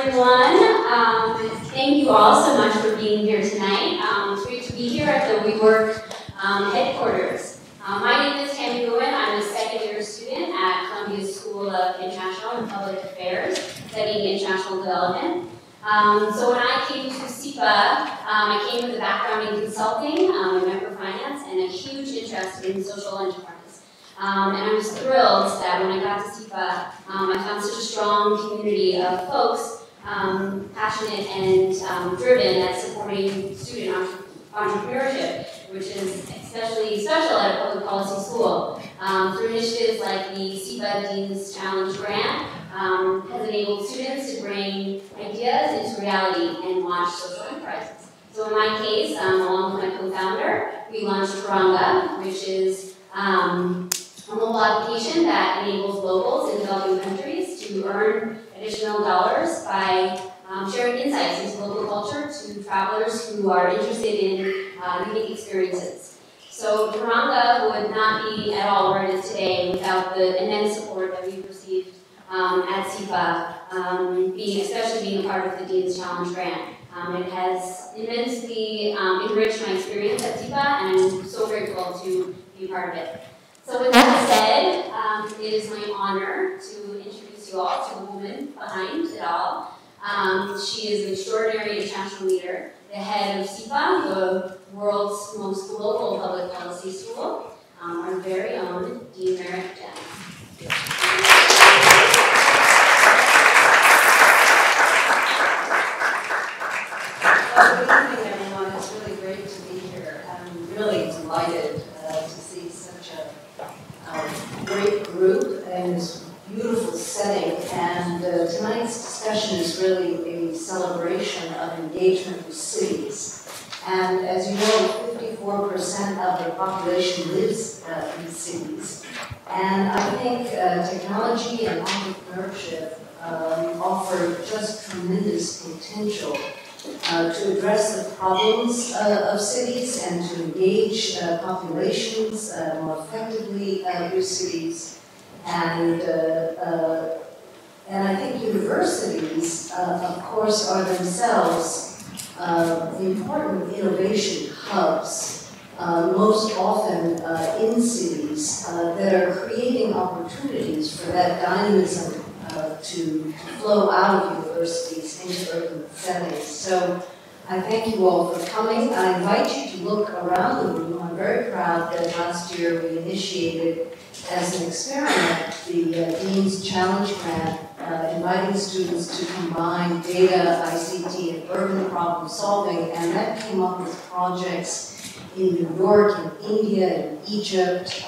everyone. Thank you all so much for being here tonight. It's great to be here at the WeWork headquarters. My name is Tammy Goodwin. I'm a second-year student at Columbia School of International and Public Affairs, studying international development. So when I came to SIPA, I came with a background in consulting, in microfinance, and a huge interest in social enterprise. And I was thrilled that when I got to SIPA, I found such a strong community of folks, passionate and driven at supporting student entrepreneurship, which is especially special at a public policy school. Through initiatives like the SIPA Dean's Challenge Grant, has enabled students to bring ideas into reality and launch social enterprises. So in my case, along with my co-founder, we launched Turanga, which is a mobile application that enables locals in developing countries to earn additional dollars by sharing insights into local culture to travelers who are interested in unique experiences. So Turanga would not be at all where it is today without the immense support that we've received at SIPA, especially being a part of the Dean's Challenge Grant. It has immensely enriched my experience at SIPA, and I'm so grateful to be a part of it. So with that said, it is my honor to introduce you all to the woman behind it all. She is an extraordinary international leader, the head of SIPA, the world's most global public policy school, our very own Dean Merritt Jen. Well, good evening, everyone. It's really great to be here. I'm really delighted to see such a great group in this beautiful setting. And tonight's discussion is really a celebration of engagement with cities. And as you know, 54% of the population lives in cities. And I think technology and entrepreneurship offer just tremendous potential to address the problems of cities and to engage populations more effectively with cities. And I think universities, of course, are themselves important innovation hubs, most often in cities, that are creating opportunities for that dynamism to flow out of universities into urban settings. So I thank you all for coming. I invite you to look around the room. I'm very proud that last year we initiated as an experiment the Dean's Challenge Grant, inviting students to combine data, ICT, and urban problem solving, and that came up with projects in New York, in India, in Egypt,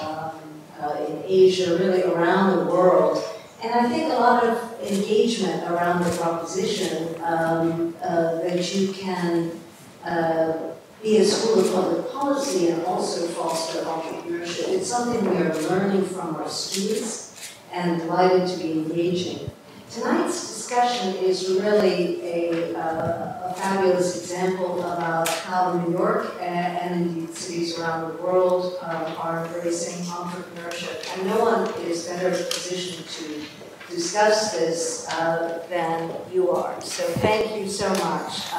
in Asia, really around the world. And I think a lot of engagement around the proposition that you can be a school of public policy and also foster entrepreneurship. It's something we are learning from our students and delighted to be engaging. Tonight's discussion is really a fabulous example about how New York and indeed cities around the world are embracing entrepreneurship. And no one is better positioned to discuss this than you are. So thank you so much.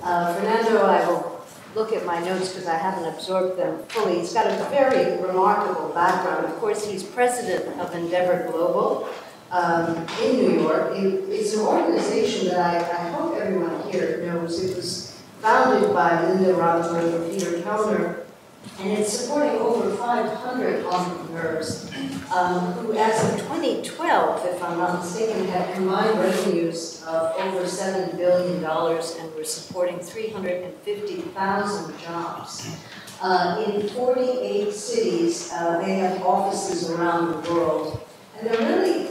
Fernando, I will look at my notes because I haven't absorbed them fully. He's got a very remarkable background. Of course, he's president of Endeavor Global in New York. It's an organization that I hope everyone here knows. It was founded by Linda Rosberg and Peter Kellner, and it's supporting over 500 entrepreneurs who, as of 2012, if I'm not mistaken, had combined revenues of over $7 billion and were supporting 350,000 jobs. In 48 cities, they have offices around the world. And they're really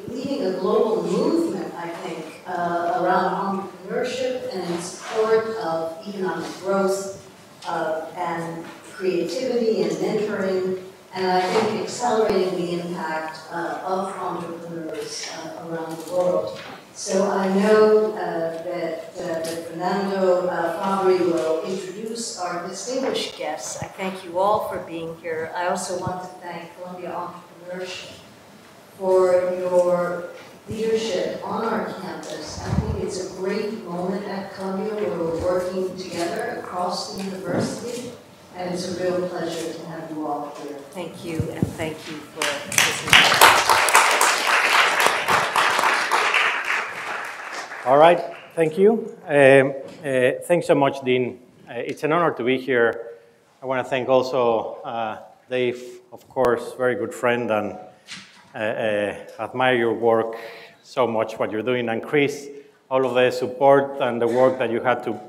leading a global movement, I think, around entrepreneurship and in support of economic growth and creativity and mentoring, and I think accelerating the impact of entrepreneurs around the world. So I know that Fernando Fabri will introduce our distinguished guests. I thank you all for being here. I also want to thank Columbia Entrepreneurship for your leadership on our campus. I think it's a great moment at Columbia where we're working together across the university, and it's a real pleasure to have you all here. Thank you, and thank you for listening. All right, thank you. Thanks so much, Dean. It's an honor to be here. I want to thank also Dave, of course, very good friend, and admire your work so much, what you're doing, and Chris, all of the support and the work that you had to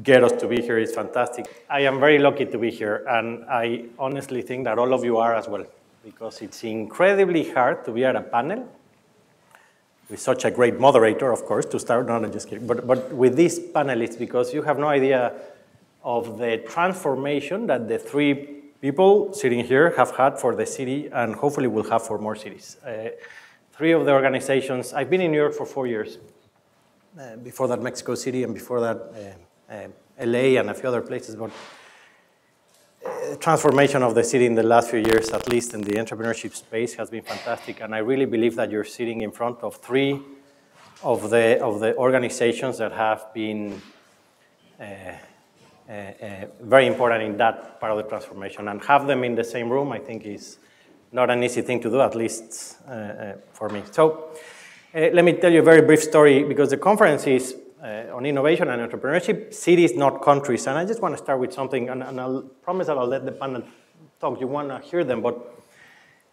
get us to be here is fantastic. I am very lucky to be here, and I honestly think that all of you are as well, because it's incredibly hard to be at a panel with such a great moderator, of course, to start. No, I'm just kidding. But with these panelists, because you have no idea of the transformation that the three people sitting here have had for the city, and hopefully will have for more cities. Three of the organizations, I've been in New York for 4 years. Before that, Mexico City, and before that, LA and a few other places. But transformation of the city in the last few years, at least in the entrepreneurship space, has been fantastic. And I really believe that you're sitting in front of three of the organizations that have been very important in that part of the transformation. And have them in the same room, I think, is not an easy thing to do, at least for me. So let me tell you a very brief story, because the conference is on innovation and entrepreneurship, cities, not countries. And I just want to start with something, and I'll promise that I'll let the panel talk. You want to hear them, but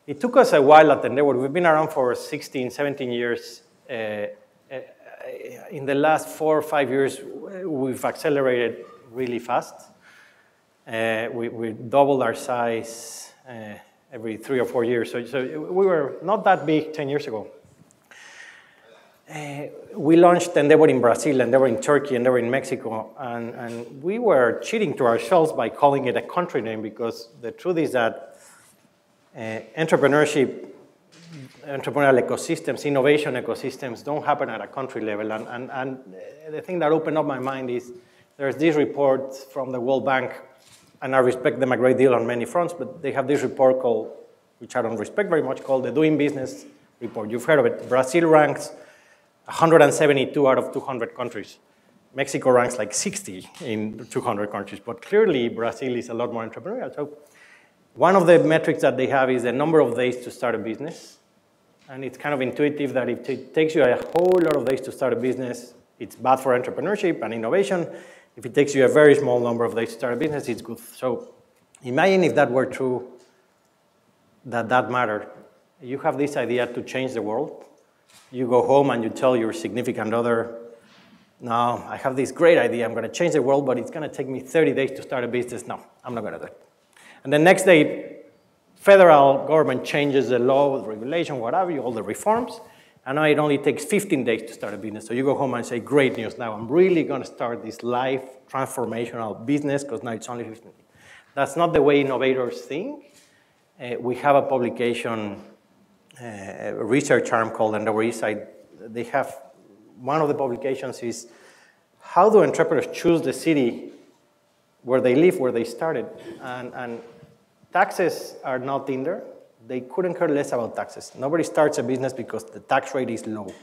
it took us a while at Endeavor. We've been around for 16, 17 years. In the last 4 or 5 years, we've accelerated really fast. We doubled our size every 3 or 4 years. So we were not that big 10 years ago. We launched Endeavor in Brazil, Endeavor in Turkey, Endeavor in Mexico, and we were cheating to ourselves by calling it a country name, because the truth is that entrepreneurship, entrepreneurial ecosystems, innovation ecosystems don't happen at a country level. And the thing that opened up my mind is there's this report from the World Bank, and I respect them a great deal on many fronts, but they have this report called, which I don't respect very much, called the Doing Business Report. You've heard of it. Brazil ranks 172 out of 200 countries. Mexico ranks like 60 in 200 countries, but clearly Brazil is a lot more entrepreneurial. So one of the metrics that they have is the number of days to start a business. And it's kind of intuitive that if it takes you a whole lot of days to start a business, it's bad for entrepreneurship and innovation. If it takes you a very small number of days to start a business, it's good. So imagine if that were true, that mattered. You have this idea to change the world. You go home and you tell your significant other, no, I have this great idea. I'm going to change the world, but it's going to take me 30 days to start a business. No, I'm not going to do it. And the next day, federal government changes the law, the regulation, whatever, all the reforms, and now it only takes 15 days to start a business. So you go home and say, great news, now I'm really going to start this life transformational business, because now it's only 15 days. That's not the way innovators think. We have a publication, a research arm called Endeavor Eastside. They have, one of the publications is, how do entrepreneurs choose the city where they live, where they started? And taxes are not in there. They couldn't care less about taxes. Nobody starts a business because the tax rate is low.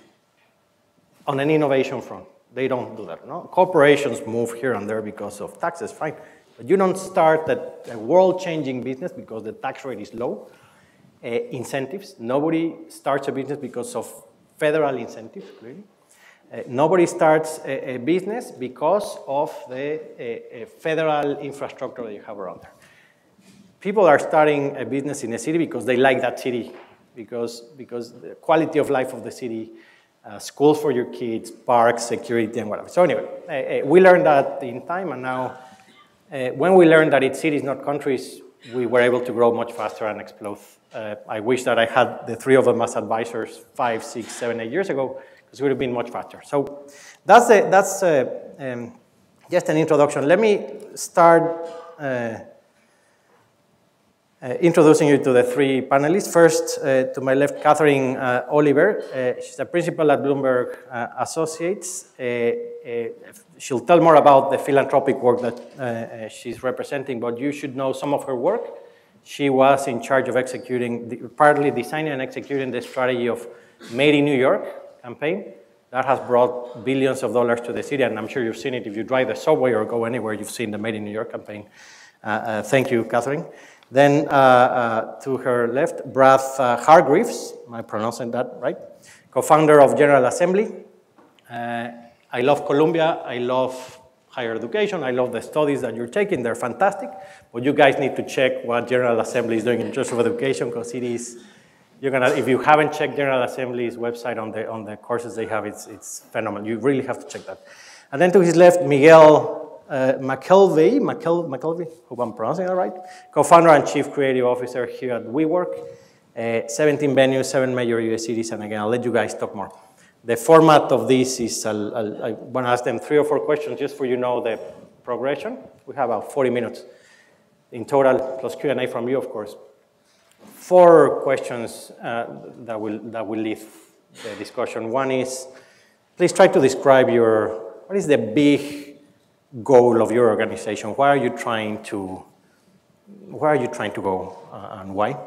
On an innovation front, they don't do that. No? Corporations move here and there because of taxes, fine. But you don't start a world-changing business because the tax rate is low. Incentives. Nobody starts a business because of federal incentives, clearly. Nobody starts a business because of the federal infrastructure that you have around there. People are starting a business in a city because they like that city, because the quality of life of the city, schools for your kids, parks, security, and whatever. So anyway, we learned that in time, and now when we learned that it's cities, not countries, we were able to grow much faster and explode. I wish that I had the three of them as advisors 5, 6, 7, 8 years ago, because it would have been much faster. So that's just an introduction. Let me start introducing you to the three panelists. First, to my left, Catherine Oliver. She's a principal at Bloomberg Associates. She'll tell more about the philanthropic work that she's representing, but you should know some of her work. She was in charge of executing, partly designing and executing the strategy of Made in New York campaign. That has brought billions of dollars to the city, and I'm sure you've seen it. If you drive the subway or go anywhere, you've seen the Made in New York campaign. Thank you, Catherine. Then to her left, Brad Hargreaves, am I pronouncing that right? Co-founder of General Assembly. I love Columbia, I love higher education, I love the studies that you're taking, they're fantastic, but you guys need to check what General Assembly is doing in terms of education, because it is, if you haven't checked General Assembly's website on the courses they have, it's phenomenal. You really have to check that. And then to his left, Miguel McKelvey, hope I'm pronouncing that right, co-founder and chief creative officer here at WeWork, 17 venues, 7 major US cities, and again, I'll let you guys talk more. The format of this is, I want to ask them 3 or 4 questions just for you know the progression. We have about 40 minutes in total, plus Q&A from you, of course. 4 questions that will lead the discussion. One is, please try to describe what is the big goal of your organization? Where are you trying to go and why?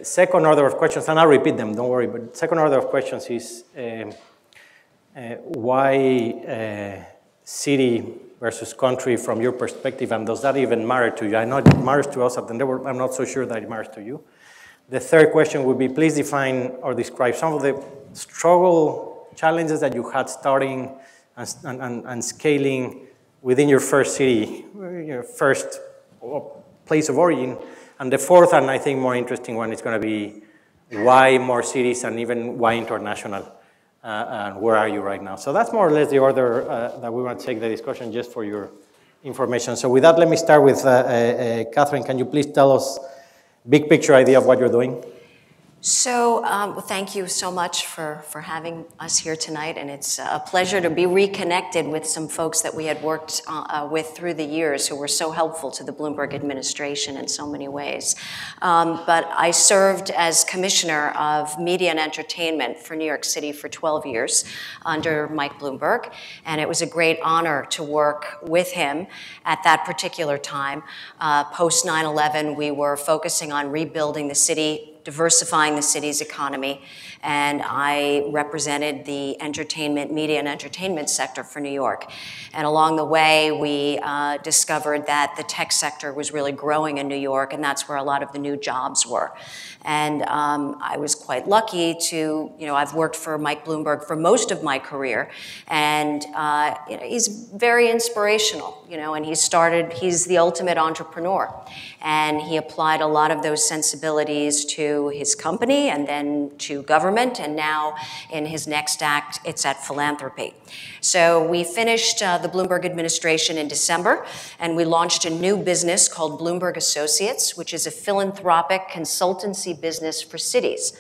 Second order of questions, and I'll repeat them, don't worry, but second order of questions is why city versus country from your perspective, and does that even matter to you? I know it matters to us at Endeavor, I'm not so sure that it matters to you. The third question would be, please define or describe some of the challenges that you had starting and scaling within your first city, your first place of origin. And the fourth, and I think more interesting one, is going to be why more cities and even why international, and where are you right now? So that's more or less the order that we want to take the discussion, just for your information. So with that, let me start with Catherine. Can you please tell us big picture idea of what you're doing? So thank you so much for having us here tonight, and it's a pleasure to be reconnected with some folks that we had worked with through the years who were so helpful to the Bloomberg administration in so many ways. But I served as Commissioner of Media and Entertainment for New York City for 12 years under Mike Bloomberg, and it was a great honor to work with him at that particular time. Post 9/11, we were focusing on rebuilding the city, diversifying the city's economy, and I represented the media and entertainment sector for New York. And along the way, we discovered that the tech sector was really growing in New York, and that's where a lot of the new jobs were. And I was quite lucky to, I've worked for Mike Bloomberg for most of my career, and he's very inspirational, and he's the ultimate entrepreneur. And he applied a lot of those sensibilities to his company and then to government, and now in his next act, it's at philanthropy. So we finished the Bloomberg administration in December, and we launched a new business called Bloomberg Associates, which is a philanthropic consultancy business for cities.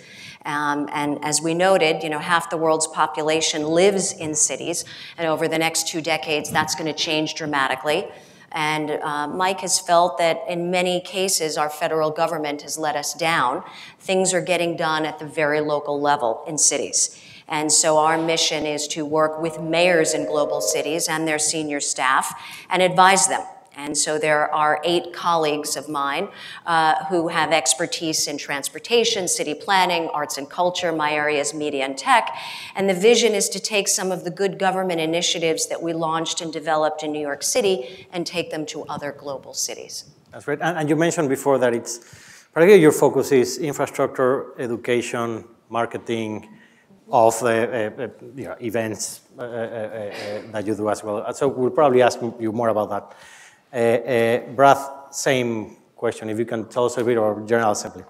And as we noted, half the world's population lives in cities, and over the next 2 decades, that's going to change dramatically. And Mike has felt that in many cases, our federal government has let us down. Things are getting done at the very local level in cities. And so our mission is to work with mayors in global cities and their senior staff and advise them. And so there are 8 colleagues of mine who have expertise in transportation, city planning, arts and culture. My area is media and tech. And the vision is to take some of the good government initiatives that we launched and developed in New York City and take them to other global cities. That's right. And you mentioned before that it's, particularly your focus is infrastructure, education, marketing of the events that you do as well. So we'll probably ask you more about that. Brad, same question. If you can tell us a bit about General Assembly.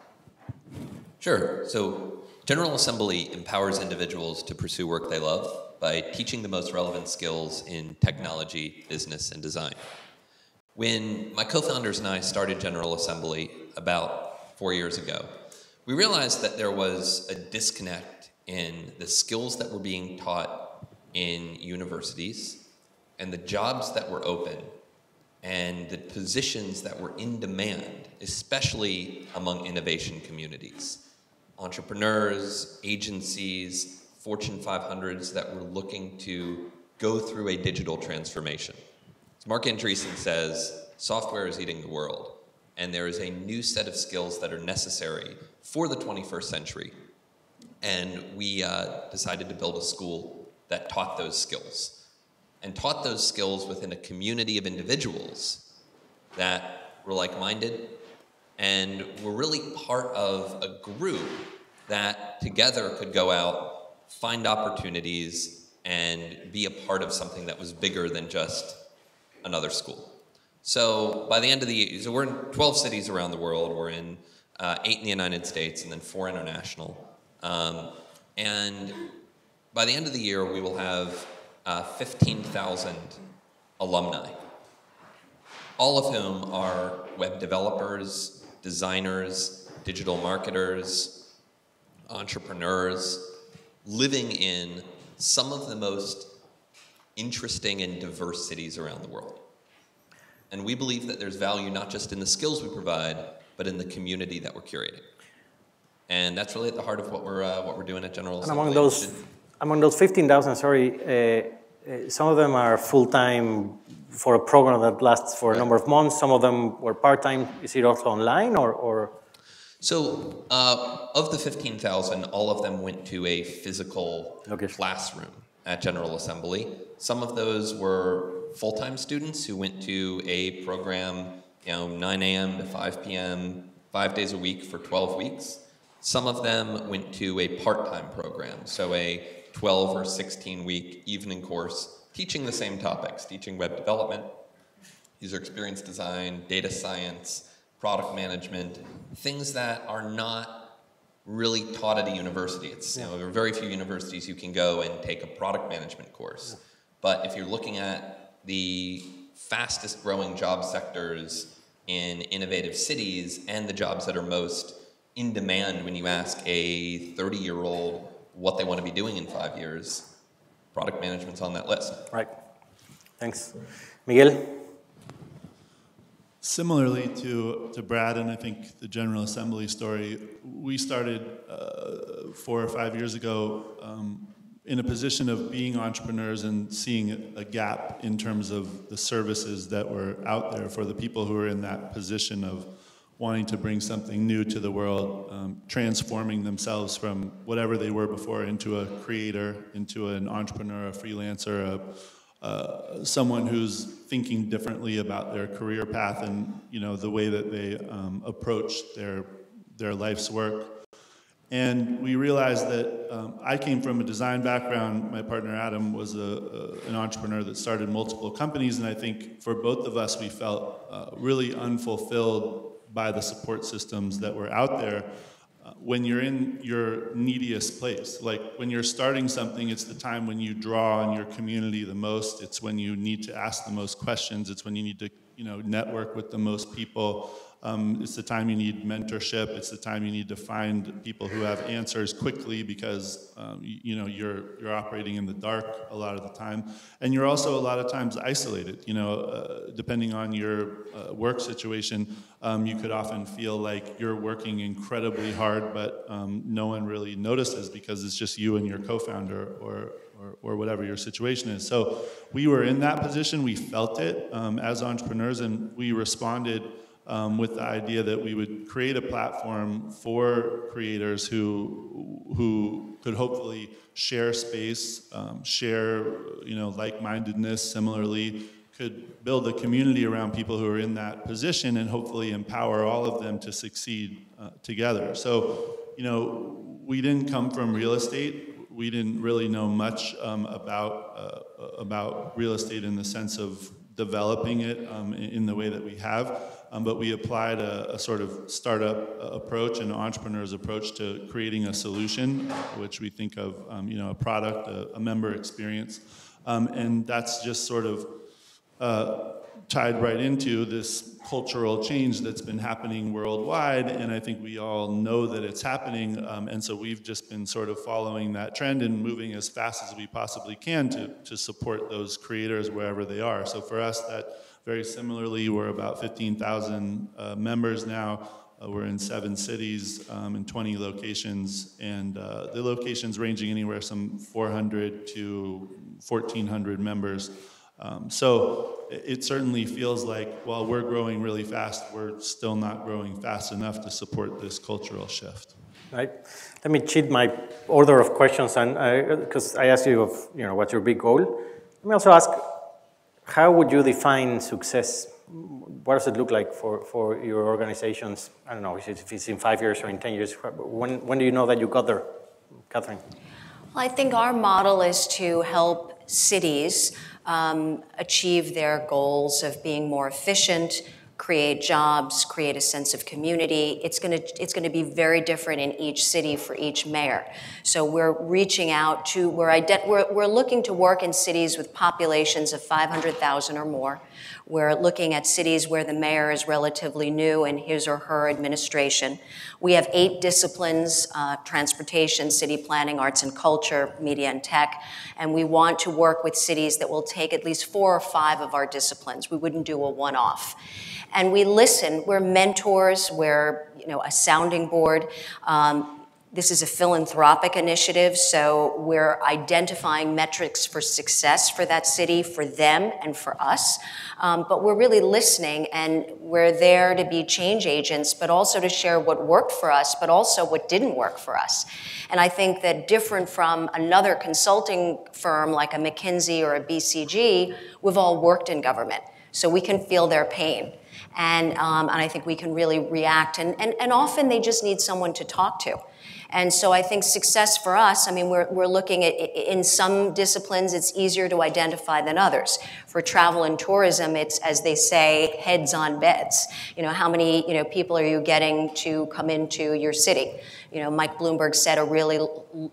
Sure. So General Assembly empowers individuals to pursue work they love by teaching the most relevant skills in technology, business, and design. When my co-founders and I started General Assembly about 4 years ago, we realized that there was a disconnect in the skills that were being taught in universities and the jobs that were open and the positions that were in demand, especially among innovation communities. Entrepreneurs, agencies, Fortune 500s that were looking to go through a digital transformation. As Mark Andreessen says, software is eating the world, and there is a new set of skills that are necessary for the 21st century And we decided to build a school that taught those skills, and taught those skills within a community of individuals that were like-minded and were really part of a group that together could go out, find opportunities, and be a part of something that was bigger than just another school. So by the end of the year, so we're in 12 cities around the world. We're in 8 in the United States and then 4 international. And by the end of the year, we will have 15,000 alumni, all of whom are web developers, designers, digital marketers, entrepreneurs, living in some of the most interesting and diverse cities around the world. And we believe that there's value not just in the skills we provide, but in the community that we're curating. And that's really at the heart of what we're doing at General Assembly. And among those 15,000, some of them are full-time for a program that lasts for a number of months. Some of them were part-time. Is it also online or? So of the 15,000, all of them went to a physical classroom at General Assembly. Some of those were full-time students who went to a program, 9 a.m. to 5 p.m., 5 days a week for 12 weeks. Some of them went to a part-time program, so a 12 or 16-week evening course, teaching the same topics, teaching web development, user experience design, data science, product management, things that are not really taught at a university. There are very few universities you can go and take a product management course. But if you're looking at the fastest growing job sectors in innovative cities and the jobs that are most in demand when you ask a 30-year-old what they want to be doing in 5 years, product management's on that list. Right. Thanks. Miguel? Similarly to Brad and I think the General Assembly story, we started 4 or 5 years ago in a position of being entrepreneurs and seeing a gap in terms of the services that were out there for the people who were in that position of wanting to bring something new to the world, transforming themselves from whatever they were before into a creator, into an entrepreneur, a freelancer, someone who's thinking differently about their career path and the way that they approach their life's work. And we realized that I came from a design background. My partner Adam was an entrepreneur that started multiple companies, and I think for both of us we felt really unfulfilled by the support systems that were out there when you're in your neediest place. Like when you're starting something, it's the time when you draw on your community the most. It's when you need to ask the most questions. It's when you need to network with the most people. It's the time you need mentorship. It's the time you need to find people who have answers quickly because you're operating in the dark a lot of the time, and you're also a lot of times isolated. Depending on your work situation, you could often feel like you're working incredibly hard, but no one really notices because it's just you and your co-founder or whatever your situation is. So we were in that position. We felt it as entrepreneurs, and we responded with the idea that we would create a platform for creators who could hopefully share space, share like-mindedness. Similarly, could build a community around people who are in that position and hopefully empower all of them to succeed together. So we didn't come from real estate. We didn't really know much about real estate in the sense of developing it in the way that we have. But we applied a sort of startup approach, an entrepreneur's approach to creating a solution, which we think of, a product, a member experience. And that's just sort of tied right into this cultural change that's been happening worldwide. And I think we all know that it's happening. And so we've just been sort of following that trend and moving as fast as we possibly can to support those creators wherever they are. So for us, that very similarly, we're about 15,000 members now. We're in 7 cities, in 20 locations, and the locations ranging anywhere from 400 to 1,400 members. So it certainly feels like while we're growing really fast, we're still not growing fast enough to support this cultural shift. Right. Let me cheat my order of questions, and because I asked you what's your big goal. Let me also ask, how would you define success? What does it look like for your organizations? I don't know if it's in 5 years or in 10 years. When do you know that you got there, Catherine? Well, I think our model is to help cities achieve their goals of being more efficient, create jobs, create a sense of community. It's going to be very different in each city for each mayor. So we're reaching out to, we're looking to work in cities with populations of 500,000 or more. We're looking at cities where the mayor is relatively new in his or her administration. We have 8 disciplines: transportation, city planning, arts and culture, media and tech. And we want to work with cities that will take at least 4 or 5 of our disciplines. We wouldn't do a one-off. And we listen. We're mentors. We're a sounding board. This is a philanthropic initiative, so we're identifying metrics for success for that city, for them and for us. But we're really listening, and we're there to be change agents, but also to share what worked for us, but also what didn't work for us. And I think that different from another consulting firm like a McKinsey or a BCG, we've all worked in government, so we can feel their pain. And I think we can really react, and often they just need someone to talk to. And so I think success for us, I mean, we're looking at, in some disciplines, it's easier to identify than others. For travel and tourism, it's, as they say, heads on beds. How many, people are you getting to come into your city? Mike Bloomberg set a really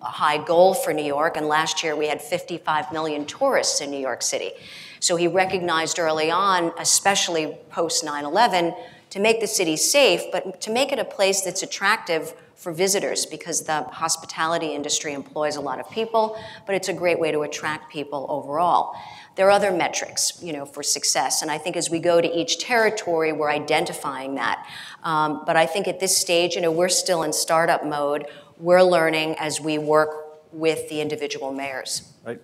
high goal for New York, and last year we had 55 million tourists in New York City. So he recognized early on, especially post 9/11, to make the city safe, but to make it a place that's attractive for visitors, because the hospitality industry employs a lot of people, but it's a great way to attract people overall. There are other metrics, for success, and I think as we go to each territory, we're identifying that. But I think at this stage, we're still in startup mode. We're learning as we work with the individual mayors. Right.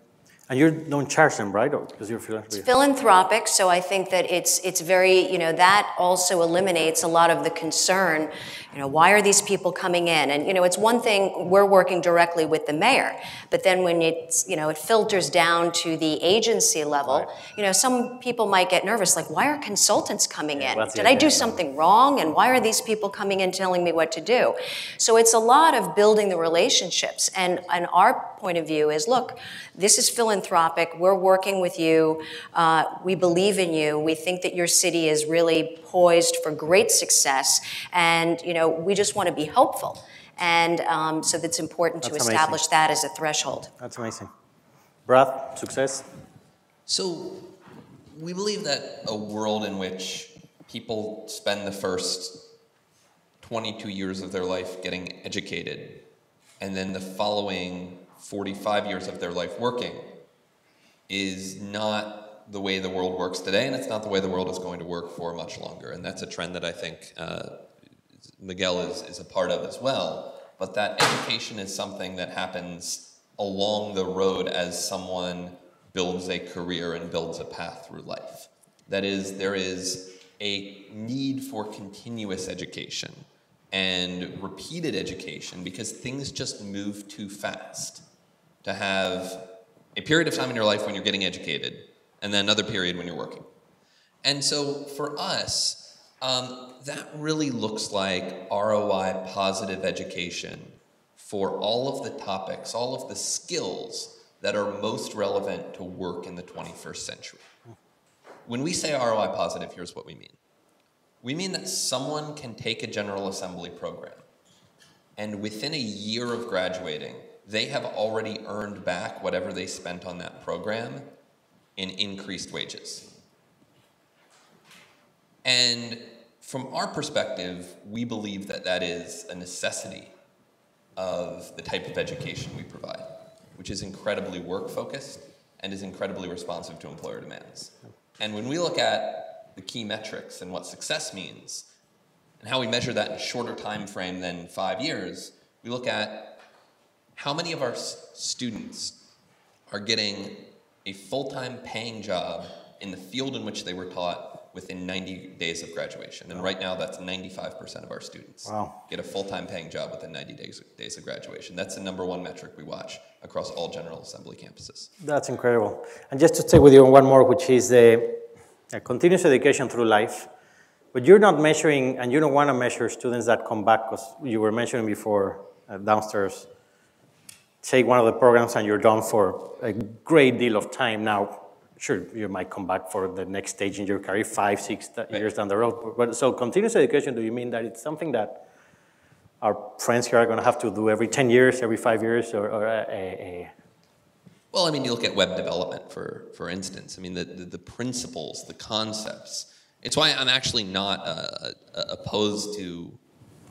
And you don't charge them, right? Because you're philanthropic. It's philanthropic, so I think that it's very, that also eliminates a lot of the concern. Why are these people coming in? And, it's one thing, we're working directly with the mayor, but then when it's, it filters down to the agency level, right. Some people might get nervous, like, why are consultants coming in? Did I do something wrong? And why are these people coming in telling me what to do? So it's a lot of building the relationships. And our point of view is, look, this is philanthropic. We're working with you. We believe in you. We think that your city is really poised for great success. And, we just want to be helpful. And so that's important to establish that as a threshold. That's amazing. Brad, success? So we believe that a world in which people spend the first 22 years of their life getting educated, and then the following 45 years of their life working, is not the way the world works today, and it's not the way the world is going to work for much longer. And that's a trend that I think Miguel is a part of as well. But that education is something that happens along the road as someone builds a career and builds a path through life. That is, there is a need for continuous education and repeated education because things just move too fast to have a period of time in your life when you're getting educated and then another period when you're working. And so for us, that really looks like ROI positive education for all of the topics, all of the skills that are most relevant to work in the 21st century. When we say ROI positive, here's what we mean. We mean that someone can take a General Assembly program, and within a year of graduating, they have already earned back whatever they spent on that program in increased wages. And from our perspective, we believe that that is a necessity of the type of education we provide, which is incredibly work-focused and is incredibly responsive to employer demands. And when we look at the key metrics and what success means, and how we measure that in a shorter time frame than 5 years, we look at how many of our students are getting a full-time paying job in the field in which they were taught within 90 days of graduation. And right now, that's 95% of our students. Wow. Get a full-time paying job within 90 days of graduation. That's the #1 metric we watch across all General Assembly campuses. That's incredible. And just to stay with you on one more, which is the continuous education through life. But you're not measuring, and you don't want to measure students that come back, because you were mentioning before downstairs, take one of the programs and you're done for a great deal of time. Now, sure, you might come back for the next stage in your career, 5, 6 years down the road. But so continuous education, do you mean that it's something that our friends here are going to have to do every 10 years, every 5 years, or Well, I mean, you look at web development, for instance. I mean, the principles, the concepts. It's why I'm actually not opposed to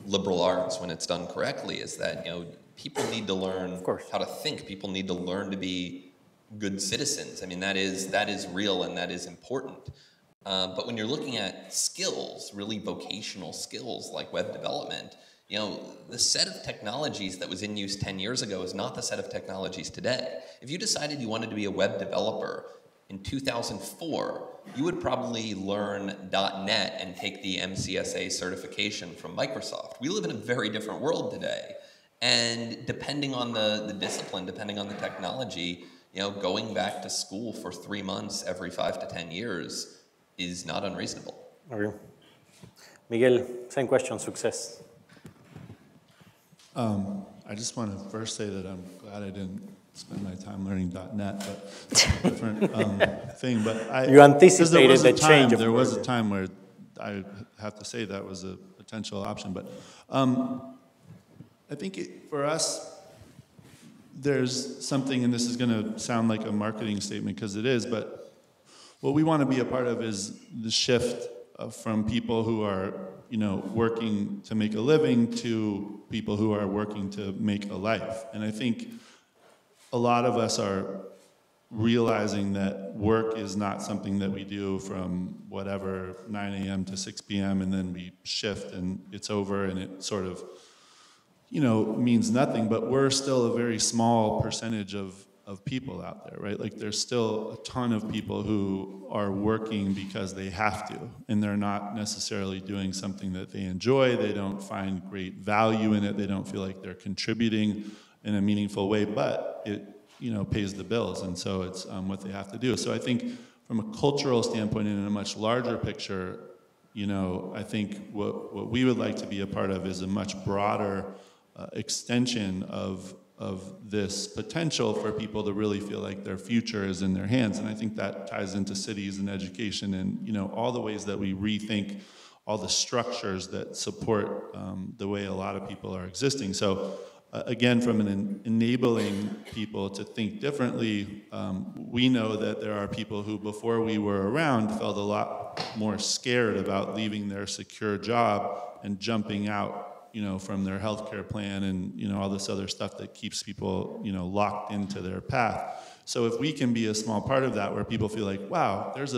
liberal arts when it's done correctly, is that, people need to learn how to think. People need to learn to be good citizens. I mean, that is real and that is important. But when you're looking at skills, really vocational skills like web development, the set of technologies that was in use 10 years ago is not the set of technologies today. If you decided you wanted to be a web developer in 2004, you would probably learn .NET and take the MCSA certification from Microsoft. We live in a very different world today. And depending on the discipline, depending on the technology, going back to school for 3 months every 5 to 10 years is not unreasonable. Okay. Miguel, same question, success. I just want to first say that I'm glad I didn't spend my time learning .NET, but it's a different thing. But you anticipated the change. There was a time where I have to say that was a potential option. But I think for us, there's something, and this is going to sound like a marketing statement because it is, but what we want to be a part of is the shift from people who are working to make a living to people who are working to make a life. And I think a lot of us are realizing that work is not something that we do from whatever 9 a.m. to 6 p.m. and then we shift and it's over and it sort of means nothing, but we're still a very small percentage of people out there, right? Like there's still a ton of people who are working because they have to, and they're not necessarily doing something that they enjoy. They don't find great value in it. They don't feel like they're contributing in a meaningful way, but it, pays the bills, and so it's what they have to do. So I think from a cultural standpoint and in a much larger picture, I think what we would like to be a part of is a much broader extension of this potential for people to really feel like their future is in their hands. And I think that ties into cities and education and all the ways that we rethink all the structures that support the way a lot of people are existing. So again, from enabling people to think differently, we know that there are people who before we were around felt a lot more scared about leaving their secure job and jumping out from their healthcare plan and, all this other stuff that keeps people, locked into their path. So if we can be a small part of that, where people feel like, wow, there's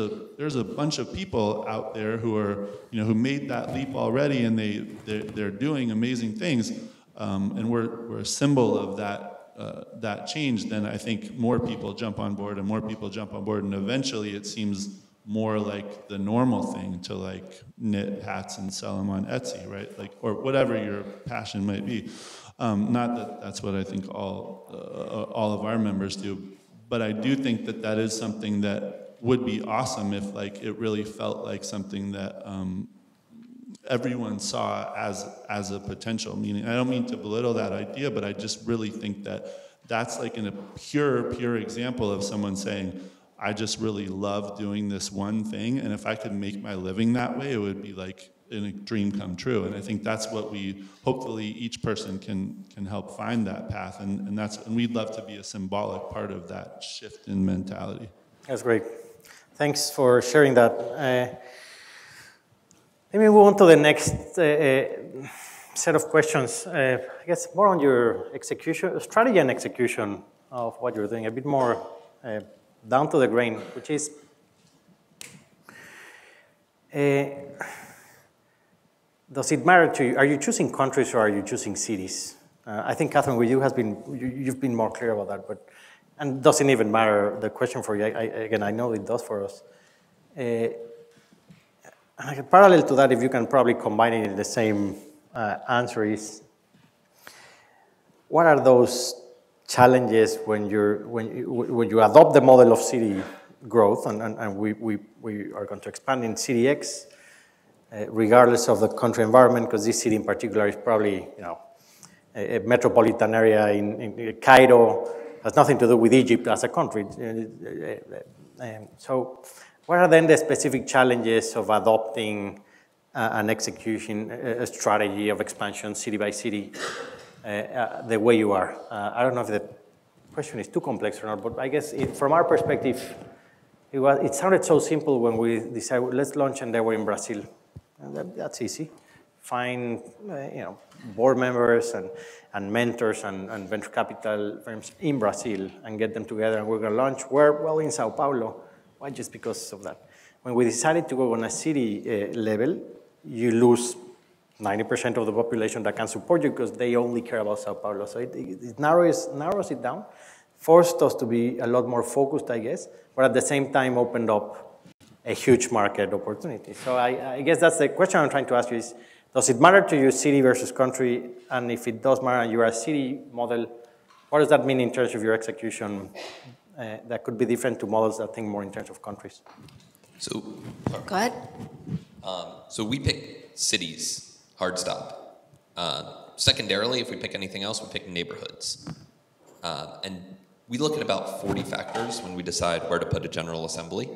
a bunch of people out there who are, who made that leap already and they're doing amazing things, and we're a symbol of that change, then I think more people jump on board and more people jump on board, and eventually it seems more like the normal thing to like knit hats and sell them on Etsy, right? Like, or whatever your passion might be. Not that that's what I think all of our members do, but I do think that is something that would be awesome if like it really felt like something that everyone saw as a potential. Meaning, I don't mean to belittle that idea, but I just really think that that's like in a pure example of someone saying, I just really love doing this one thing, and if I could make my living that way, it would be like a dream come true. And I think that's what we, hopefully each person can help find that path, and we'd love to be a symbolic part of that shift in mentality. That's great. Thanks for sharing that. Let me move on to the next set of questions. I guess more on your execution, strategy and execution of what you're doing, a bit more down to the grain, which is, does it matter to you? Are you choosing countries or are you choosing cities? I think, Catherine, with you you've been more clear about that, and it doesn't even matter the question for you. Again, I know it does for us. parallel to that, if you can probably combine it in the same answer is, what are those challenges when you adopt the model of city growth, and we are going to expand in City X, regardless of the country environment, because this city in particular is probably, a metropolitan area in Cairo, has nothing to do with Egypt as a country. So what are then the specific challenges of adopting and executing a strategy of expansion city by city the way you are? I don't know if the question is too complex or not, but I guess from our perspective, it sounded so simple when we decided, let's launch Endeavor in Brazil. And that's easy. Find board members and mentors and venture capital firms in Brazil and get them together, and we're going to launch. Well, in Sao Paulo. Why? Just because of that. When we decided to go on a city level, you lose 90% of the population that can support you because they only care about Sao Paulo. So it narrows it down, forced us to be a lot more focused, I guess, but at the same time opened up a huge market opportunity. So I guess that's the question I'm trying to ask you is, does it matter to you city versus country? And if it does matter and you're a city model, what does that mean in terms of your execution that could be different to models that think more in terms of countries? So, Go ahead. So we pick cities, hard stop. Secondarily, if we pick anything else, we pick neighborhoods. And we look at about 40 factors when we decide where to put a General Assembly.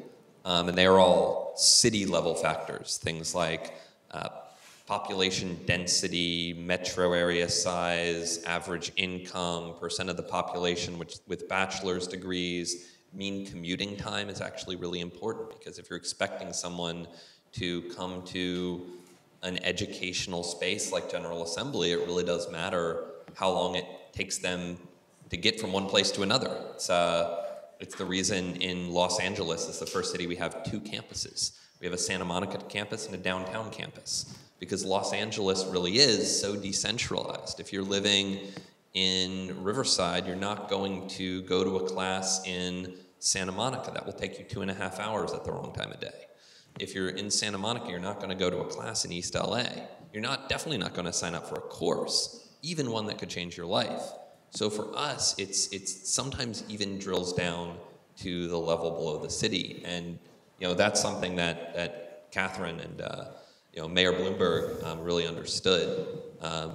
And they are all city-level factors, things like population density, metro area size, average income, percent of the population with bachelor's degrees. Mean commuting time is actually really important, because if you're expecting someone to come to an educational space like General Assembly, it really does matter how long it takes them to get from one place to another. It's the reason in Los Angeles, it's the first city we have 2 campuses. We have a Santa Monica campus and a downtown campus, because Los Angeles really is so decentralized. If you're living in Riverside, you're not going to go to a class in Santa Monica. That will take you 2.5 hours at the wrong time of day. If you're in Santa Monica, you're not going to go to a class in East LA. You're definitely not going to sign up for a course, even one that could change your life. So for us, it's sometimes even drills down to the level below the city, and that's something that Catherine and Mayor Bloomberg really understood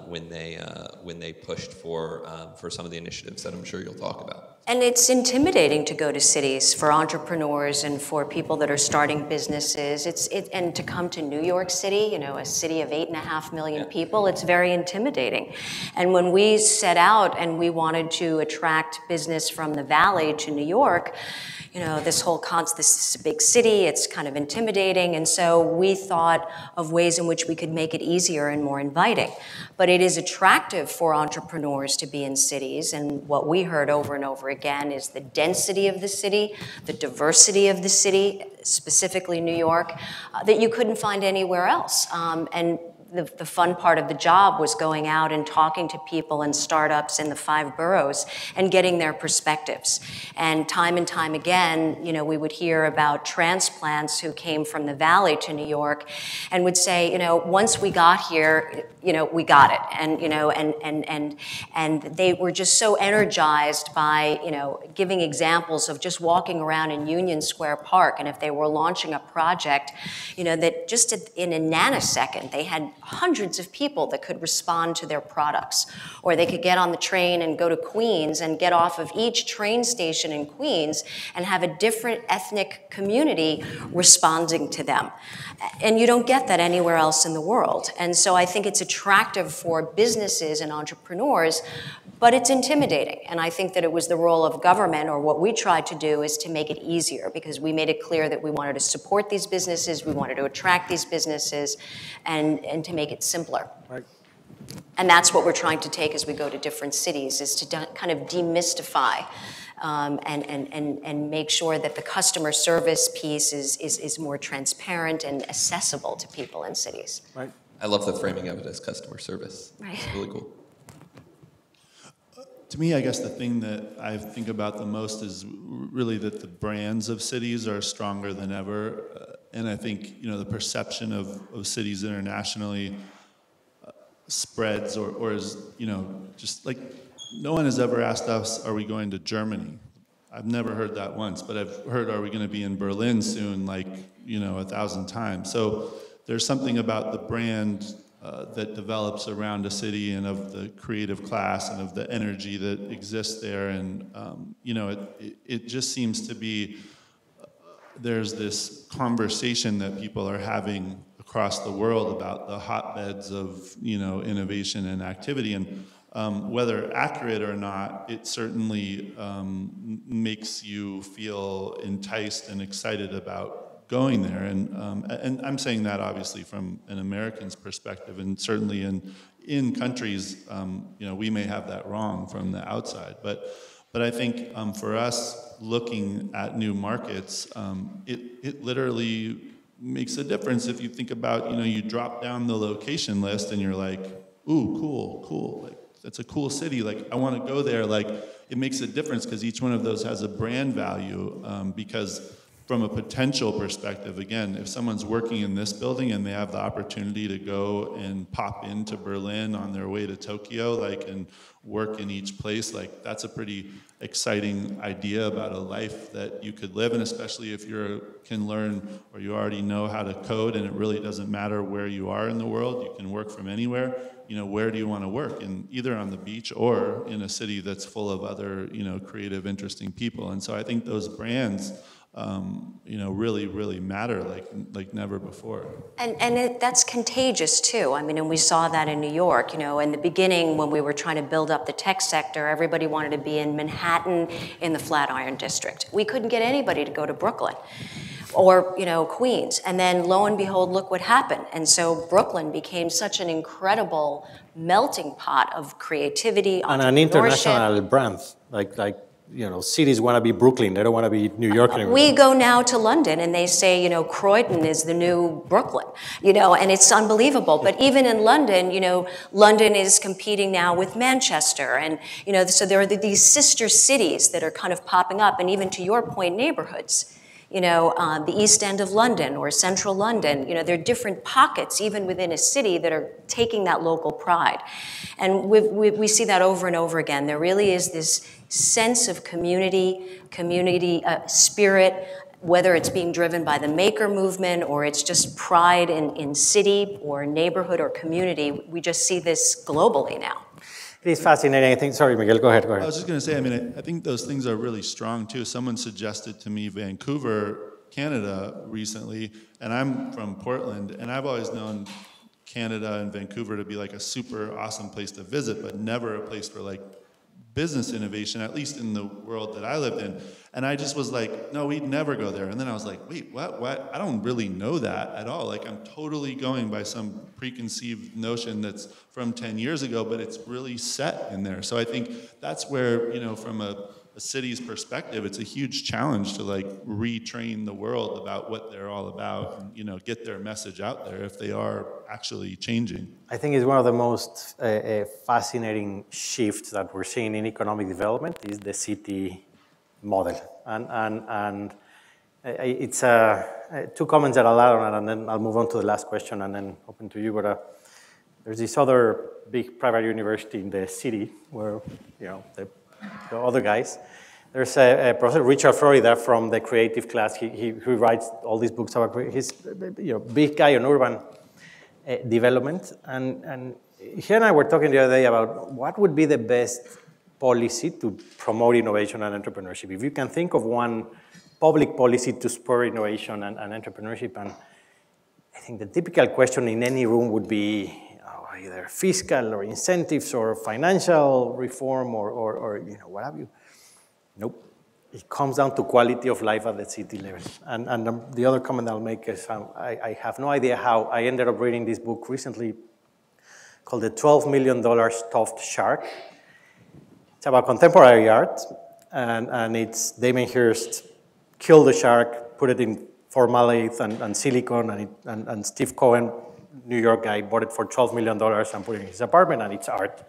when they pushed for some of the initiatives that I'm sure you'll talk about. And it's intimidating to go to cities for entrepreneurs and for people that are starting businesses. And to come to New York City, a city of 8.5 million people, it's very intimidating. And when we set out and we wanted to attract business from the Valley to New York, this is a big city, it's kind of intimidating, and so we thought of ways in which we could make it easier and more inviting. But it is attractive for entrepreneurs to be in cities, and what we heard over and over again is the density of the city, the diversity of the city, specifically New York, that you couldn't find anywhere else. And the fun part of the job was going out and talking to people and startups in the 5 boroughs and getting their perspectives. And time again, we would hear about transplants who came from the Valley to New York and would say, once we got here, we got it. And they were just so energized by, giving examples of just walking around in Union Square Park, and if they were launching a project, that just in a nanosecond, they had hundreds of people that could respond to their products. Or they could get on the train and go to Queens and get off of each train station in Queens and have a different ethnic community responding to them. And you don't get that anywhere else in the world. And so I think it's attractive for businesses and entrepreneurs, but it's intimidating. And I think that it was the role of government, or what we tried to do, is to make it easier, because we made it clear that we wanted to support these businesses, we wanted to attract these businesses, and to make it simpler. Right. And that's what we're trying to take as we go to different cities, is to kind of demystify and make sure that the customer service piece is more transparent and accessible to people in cities. Right. I love the framing of it as customer service. Right. It's really cool. To me, I guess the thing that I think about the most is really that the brands of cities are stronger than ever. And I think, you know, the perception of cities internationally spreads or is, you know, just like, no one has ever asked us, are we going to Germany? I've never heard that once, but I've heard, are we going to be in Berlin soon, like, you know, 1,000 times. So there's something about the brand that develops around a city and of the creative class and of the energy that exists there. And, you know, it just seems to be, there's this conversation that people are having across the world about the hotbeds of, you know, innovation and activity. And whether accurate or not, it certainly makes you feel enticed and excited about going there. And I'm saying that obviously from an American's perspective, and certainly in countries, you know, we may have that wrong from the outside. But I think for us, looking at new markets, it literally makes a difference if you think about, you know, you drop down the location list and you're like, ooh, cool, like, that's a cool city, like, I want to go there. Like, it makes a difference because each one of those has a brand value, because from a potential perspective, again, if someone's working in this building and they have the opportunity to go and pop into Berlin on their way to Tokyo, like, and work in each place, like, that's a pretty exciting idea about a life that you could live, and especially if you can learn or you already know how to code, and it really doesn't matter where you are in the world, you can work from anywhere. You know, where do you want to work? In either on the beach or in a city that's full of other, you know, creative, interesting people. And so I think those brands, you know, really matter like never before. And that's contagious too. I mean, and we saw that in New York. You know, in the beginning when we were trying to build up the tech sector, everybody wanted to be in Manhattan in the Flatiron District. We couldn't get anybody to go to Brooklyn or, you know, Queens. And then lo and behold, look what happened. And so Brooklyn became such an incredible melting pot of creativity, and an international brand. Like you know, cities want to be Brooklyn. They don't want to be New York anymore. We go now to London and they say, you know, Croydon is the new Brooklyn, you know, and it's unbelievable. But even in London, you know, London is competing now with Manchester. And, you know, so there are these sister cities that are kind of popping up. And even to your point, neighborhoods. You know, the East End of London or Central London, you know, there are different pockets even within a city that are taking that local pride. And we see that over and over again. There really is this sense of community spirit, whether it's being driven by the maker movement or it's just pride in city or neighborhood or community. We just see this globally now. It is fascinating. I think, sorry, Miguel, go ahead. I was just going to say, I mean, I think those things are really strong too. Someone suggested to me Vancouver, Canada recently, and I'm from Portland, and I've always known Canada and Vancouver to be like a super awesome place to visit, but never a place for like business innovation, at least in the world that I lived in. And I just was like, no, we'd never go there. And then I was like, wait, what? I don't really know that at all. Like, I'm totally going by some preconceived notion that's from 10 years ago, but it's really set in there. So I think that's where, you know, from a city's perspective, it's a huge challenge to like retrain the world about what they're all about and, you know, get their message out there if they are actually changing. I think it's one of the most fascinating shifts that we're seeing in economic development is the city model. And it's two comments that I'll add on it, and then I'll move on to the last question and then open to you. But there's this other big private university in the city where, you know, the other guys. There's a Professor Richard Florida from the creative class. He writes all these books about, he's, you know, big guy on urban development. And he and I were talking the other day about what would be the best policy to promote innovation and entrepreneurship. If you can think of one public policy to spur innovation and entrepreneurship, and I think the typical question in any room would be either fiscal or incentives or financial reform or you know, what have you. Nope. It comes down to quality of life at the city level. And the other comment I'll make is I have no idea how I ended up reading this book recently called The $12 Million Stuffed Shark. It's about contemporary art, and it's Damien Hirst killed the shark, put it in formaldehyde and silicone, and Steve Cohen, New York guy, bought it for $12 million and put it in his apartment, and it's art.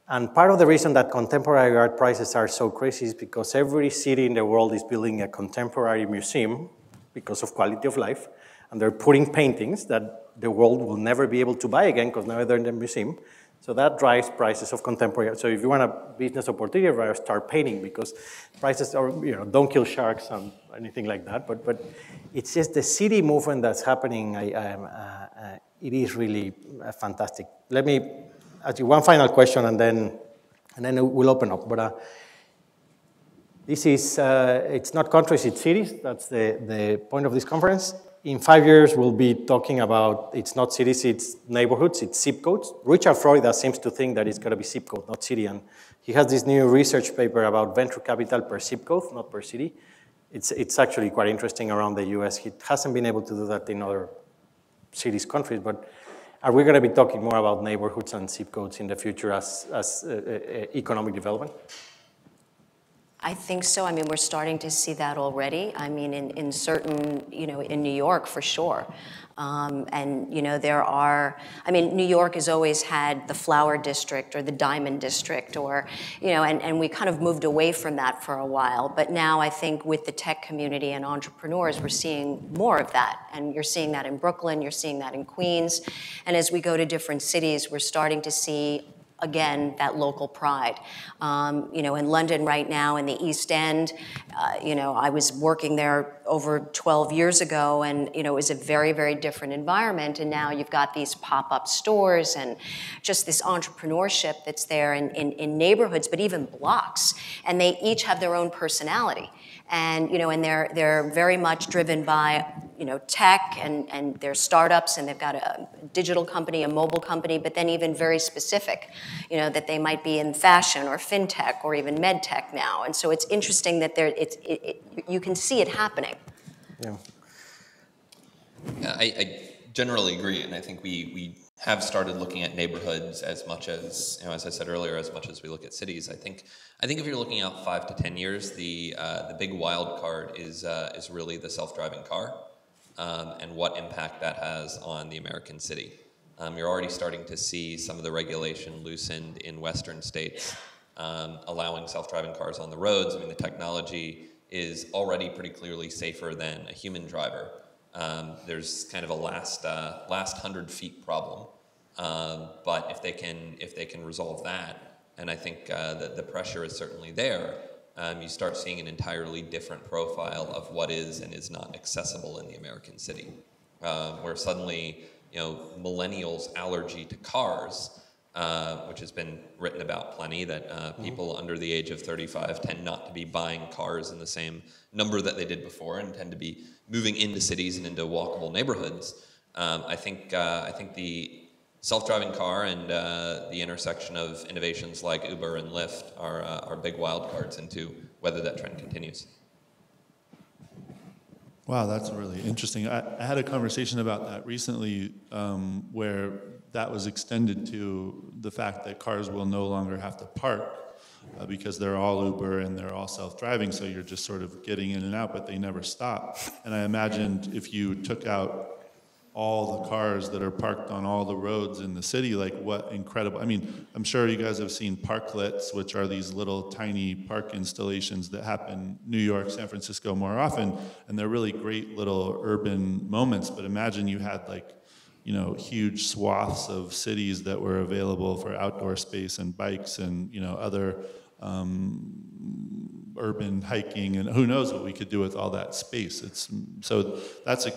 And part of the reason that contemporary art prices are so crazy is because every city in the world is building a contemporary museum because of quality of life, and they're putting paintings that the world will never be able to buy again because now they're in the museum. So that drives prices of contemporary. So if you want a business opportunity, rather start painting because prices are, don't kill sharks and anything like that. But it's just the city movement that's happening. It is really fantastic. Let me ask you one final question, and then we'll open up. But this is, it's not countries, it's cities. That's the point of this conference. In 5 years, we'll be talking about, it's not cities, it's neighborhoods, it's zip codes. Richard Florida seems to think that it's going to be zip code, not city. And he has this new research paper about venture capital per zip code, not per city. It's actually quite interesting around the US. He hasn't been able to do that in other cities, countries. But are we going to be talking more about neighborhoods and zip codes in the future as economic development? I think so. I mean, we're starting to see that already. I mean, in certain, in New York for sure. And, there are, I mean, New York has always had the flower district or the diamond district or, and we kind of moved away from that for a while. But now I think with the tech community and entrepreneurs, we're seeing more of that. And you're seeing that in Brooklyn, you're seeing that in Queens. And as we go to different cities, we're starting to see again, that local pride. In London right now, in the East End, I was working there over 12 years ago, and, it was a very, very different environment. And now you've got these pop-up stores and just this entrepreneurship that's there in neighborhoods, but even blocks. And they each have their own personality. And, and they're very much driven by, tech and their startups, and they've got a digital company, a mobile company, but then even very specific, that they might be in fashion or fintech or even med tech now. And so it's interesting that you can see it happening. Yeah. I generally agree, and I think we have started looking at neighborhoods as much as, as I said earlier, as much as we look at cities. I think if you're looking out 5 to 10 years, the big wild card is really the self-driving car and what impact that has on the American city. You're already starting to see some of the regulation loosened in Western states, allowing self-driving cars on the roads. I mean, the technology is already pretty clearly safer than a human driver. There's kind of a last 100 feet problem, but if they can resolve that, and I think that the pressure is certainly there, you start seeing an entirely different profile of what is and is not accessible in the American city, where suddenly millennials' allergy to cars, which has been written about plenty, that people under the age of 35 tend not to be buying cars in the same number that they did before and tend to be moving into cities and into walkable neighborhoods. I think the self-driving car and the intersection of innovations like Uber and Lyft are big wildcards into whether that trend continues. Wow, that's really interesting. I had a conversation about that recently where that was extended to the fact that cars will no longer have to park because they're all Uber and they're all self-driving, so you're just sort of getting in and out, but they never stop. And I imagined if you took out all the cars that are parked on all the roads in the city, like what incredible, I mean, I'm sure you guys have seen parklets, which are these little tiny park installations that happen in New York, San Francisco more often, and they're really great little urban moments, but imagine you had like, huge swaths of cities that were available for outdoor space and bikes and, other urban hiking, and who knows what we could do with all that space. So that's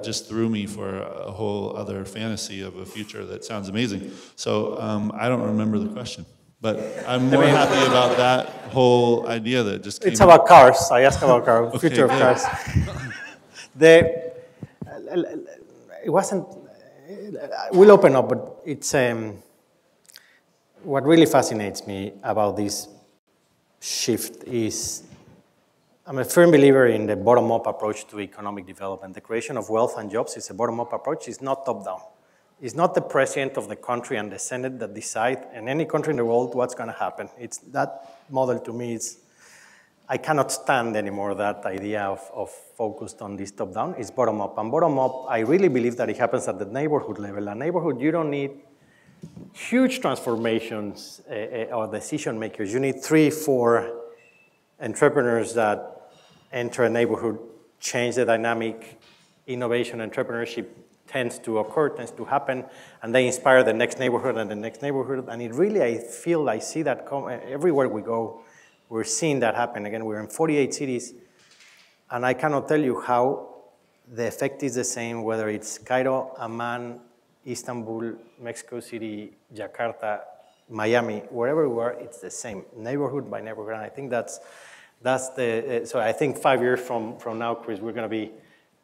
just threw me for a whole other fantasy of a future that sounds amazing. So I don't remember the question, but I'm more happy about that whole idea that just came. It's about cars. I asked about cars, Okay, future of good. cars. It wasn't. We'll open up, but it's what really fascinates me about this shift is I'm a firm believer in the bottom-up approach to economic development. The creation of wealth and jobs is a bottom-up approach. It's not top-down. It's not the president of the country and the Senate that decide in any country in the world what's going to happen. It's that model to me is, I cannot stand anymore that idea of focused on this top-down. It's bottom-up. And bottom-up, I really believe that it happens at the neighborhood level. A neighborhood, you don't need huge transformations or decision makers. You need 3, 4 entrepreneurs that enter a neighborhood change the dynamic, innovation, entrepreneurship tends to occur, tends to happen, and they inspire the next neighborhood and the next neighborhood. And it really, I see that everywhere we go, we're seeing that happen. Again, we're in 48 cities, and I cannot tell you how the effect is the same, whether it's Cairo, Amman, Istanbul, Mexico City, Jakarta, Miami, wherever we are, it's the same, neighborhood by neighborhood. And I think that's so I think 5 years from now, Chris, we're going to be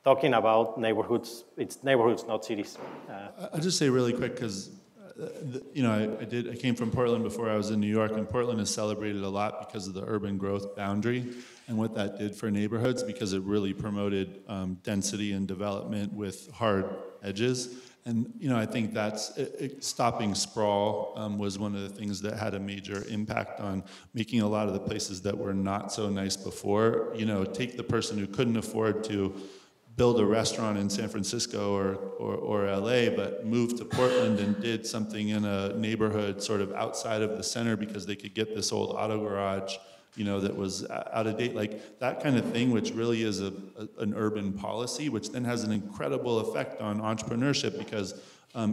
talking about neighborhoods. It's neighborhoods, not cities. I'll just say really quick, because I came from Portland before I was in New York, and Portland is celebrated a lot because of the urban growth boundary and what that did for neighborhoods, because it really promoted density and development with hard edges. And I think that's stopping sprawl was one of the things that had a major impact on making a lot of the places that were not so nice before. Take the person who couldn't afford to build a restaurant in San Francisco or LA, but moved to Portland and did something in a neighborhood sort of outside of the center because they could get this old auto garage, that was out of date, like that kind of thing, which really is an urban policy, which then has an incredible effect on entrepreneurship, because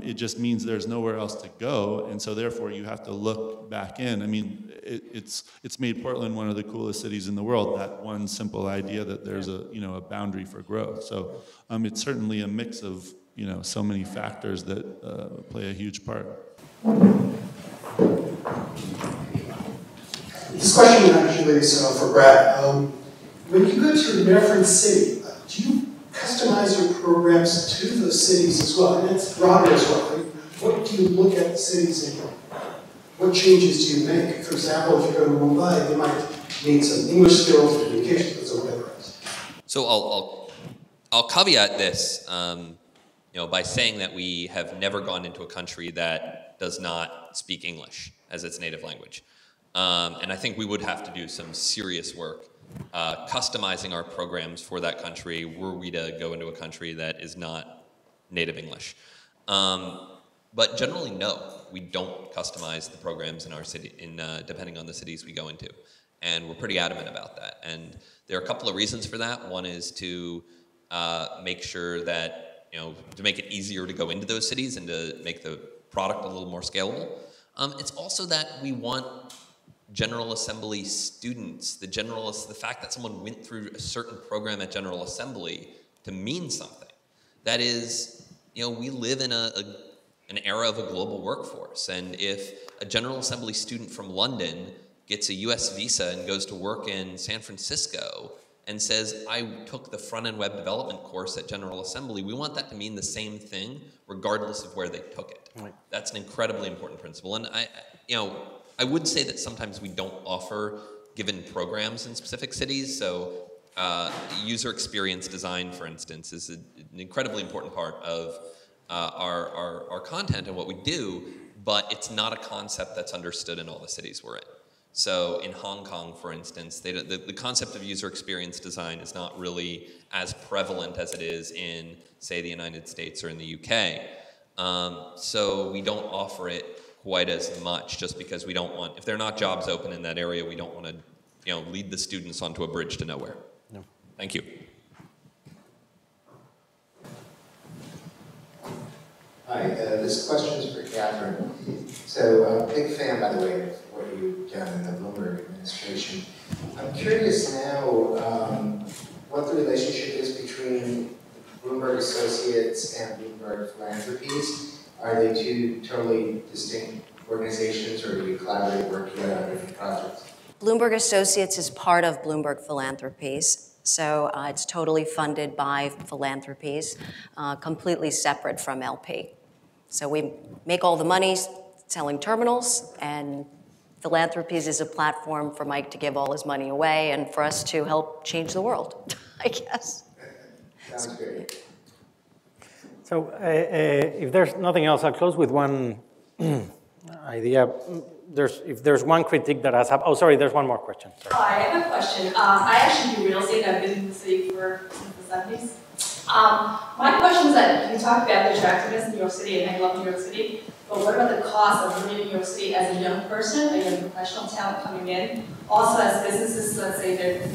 it just means there's nowhere else to go, and so therefore you have to look back in. I mean, it's made Portland one of the coolest cities in the world, that one simple idea that there's a boundary for growth. So it's certainly a mix of so many factors that play a huge part. This question actually is for Brad. When you go to a different city, do you customize your programs to those cities as well? And that's broader as well. Like, what do you look at the cities and what changes do you make? For example, if you go to Mumbai, they might need some English skills or communication skills or whatever else. So I'll caveat this, by saying that we have never gone into a country that does not speak English as its native language. And I think we would have to do some serious work customizing our programs for that country were we to go into a country that is not native English. But generally, no, we don't customize the programs in our city, depending on the cities we go into. And we're pretty adamant about that. And there are a couple of reasons for that. One is to make sure that, to make it easier to go into those cities and to make the product a little more scalable. It's also that we want General Assembly students, the fact that someone went through a certain program at General Assembly to mean something. That is, we live in an era of a global workforce, and if a General Assembly student from London gets a US visa and goes to work in San Francisco and says, I took the front-end web development course at General Assembly, we want that to mean the same thing regardless of where they took it. Right. That's an incredibly important principle. And I would say that sometimes we don't offer given programs in specific cities. So user experience design, for instance, is an incredibly important part of our content and what we do, but it's not a concept that's understood in all the cities we're in. So in Hong Kong, for instance, the concept of user experience design is not really as prevalent as it is in, say, the United States or in the UK. So we don't offer it quite as much, just because we don't want, if there are not jobs open in that area, we don't want to, lead the students onto a bridge to nowhere. No. Thank you. Hi, this question is for Catherine. So I'm a big fan, by the way, of what you've done in the Bloomberg administration. I'm curious now what the relationship is between Bloomberg Associates and Bloomberg Philanthropies. Are they two totally distinct organizations, or do you collaborate, work together on different projects? Bloomberg Associates is part of Bloomberg Philanthropies, so it's totally funded by philanthropies, completely separate from LP. So we make all the money selling terminals, and philanthropies is a platform for Mike to give all his money away and for us to help change the world, I guess. Sounds great. So if there's nothing else, I'll close with one idea. If there's one critique that has happened. Oh, sorry, there's one more question. Sorry. I have a question. I actually do real estate. I've been in the city since the 70s. My question is that you talked about the attractiveness of New York City, and I love New York City, but what about the cost of living in New York City as a young person, a young professional talent coming in? Also as businesses, let's say they're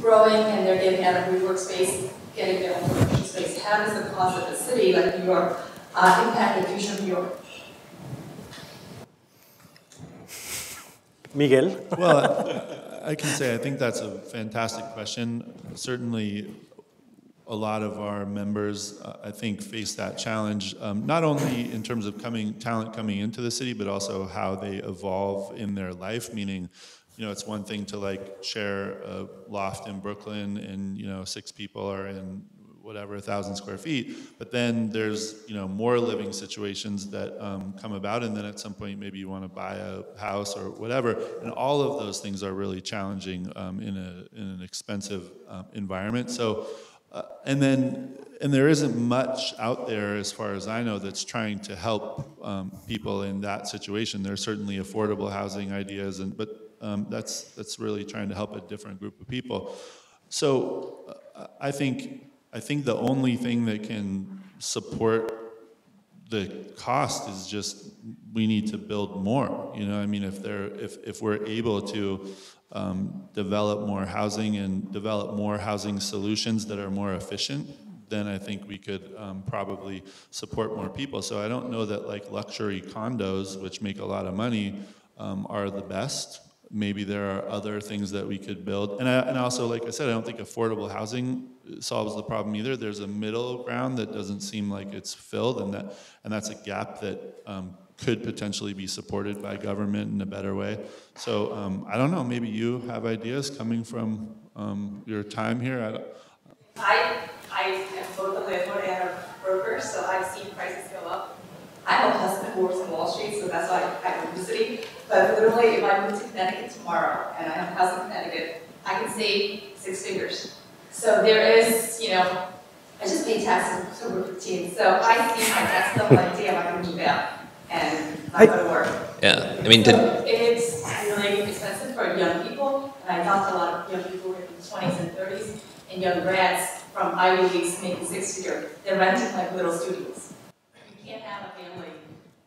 growing and they're getting out of WeWork space, getting their own production space. How does the cost of the city, like New York, impact the future of New York? Miguel? Well, I can say I think that's a fantastic question. Certainly, a lot of our members, I think, face that challenge, not only in terms of talent coming into the city, but also how they evolve in their life, meaning, you know, it's one thing to like share a loft in Brooklyn and, you know, 6 people are in whatever, 1,000 square feet, but then there's, you know, more living situations that come about, and then at some point maybe you want to buy a house or whatever, and all of those things are really challenging in an expensive environment. So, and there isn't much out there, as far as I know, that's trying to help people in that situation. There's certainly affordable housing ideas, but that's really trying to help a different group of people. So I think the only thing that can support the cost is just we need to build more. You know, I mean, if we're able to develop more housing and develop more housing solutions that are more efficient, then I think we could probably support more people. So I don't know that like luxury condos, which make a lot of money, are the best. Maybe there are other things that we could build. And also, like I said, I don't think affordable housing solves the problem either. There's a middle ground that doesn't seem like it's filled, and that's a gap that could potentially be supported by government in a better way. So I don't know, maybe you have ideas coming from your time here? I am both a landlord and a broker, so I've seen prices go up. I have a husband who works in Wall Street, so that's why I move to the city. But literally, if I move to Connecticut tomorrow, and I have a house in Connecticut, I can save 6 figures. So there is, you know, I just pay taxes October 15th, so I see my tax bill like, damn, I can move out and not go to work. Yeah, I mean, so it's really expensive for young people, and I talked to a lot of young people in the 20s and 30s, and young grads from Ivy Leagues making 6 figures. They're renting like little studios. You can't have a family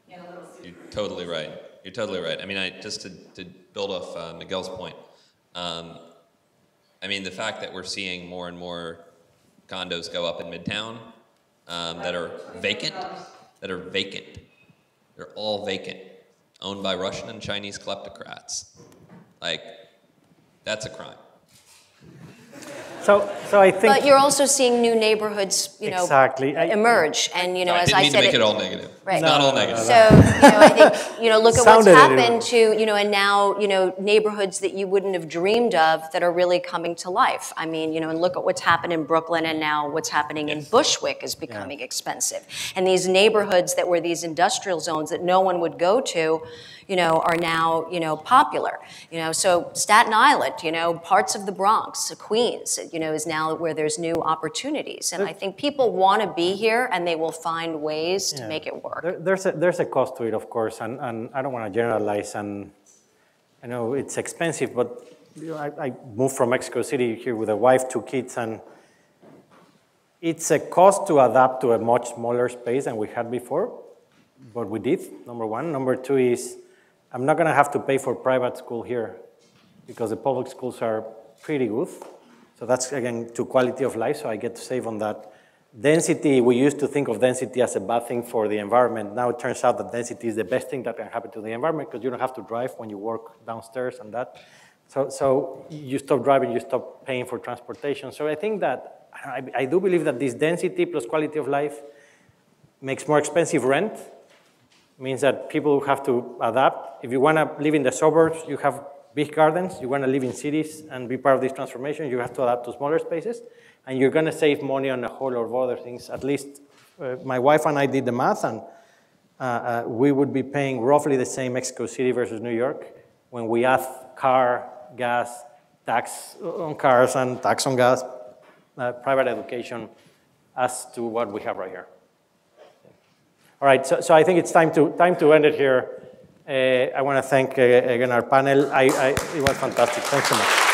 in a little studio. You're totally right. You're totally right. I mean, just to build off Miguel's point, I mean, the fact that we're seeing more and more condos go up in Midtown that are vacant, they're all vacant, owned by Russian and Chinese kleptocrats. Like, that's a crime. So I think. But you're also seeing new neighborhoods, you know, exactly. Emerge, and you know, as I said, it, make it all negative. Right. It's not all negative. So you know, I think look at what's happened to and now neighborhoods that you wouldn't have dreamed of that are really coming to life. I mean, and look at what's happened in Brooklyn, and now what's happening in Bushwick is becoming expensive. And these neighborhoods that were these industrial zones that no one would go to, are now popular. So Staten Island, parts of the Bronx, Queens, is now where there's new opportunities. And I think people want to be here, and they will find ways to make it work. There's a cost to it, of course, and I don't want to generalize. And I know it's expensive, but I moved from Mexico City here with a wife, 2 kids, and it's a cost to adapt to a much smaller space than we had before. But we did, number one. Number two is I'm not going to have to pay for private school here because the public schools are pretty good. So that's, again, to quality of life, so I get to save on that. Density, we used to think of density as a bad thing for the environment. Now it turns out that density is the best thing that can happen to the environment because you don't have to drive when you work downstairs and that. So you stop driving, you stop paying for transportation. So I think that, I do believe that this density plus quality of life makes more expensive rent, means that people have to adapt. If you want to live in the suburbs, you have big gardens. You want to live in cities and be part of this transformation, you have to adapt to smaller spaces. And you're going to save money on a whole lot of other things. At least my wife and I did the math, and we would be paying roughly the same Mexico City versus New York when we add car, gas, tax on cars and tax on gas, private education, as to what we have right here. All right, so I think it's time to end it here. I want to thank again our panel. It was fantastic. Thanks so much.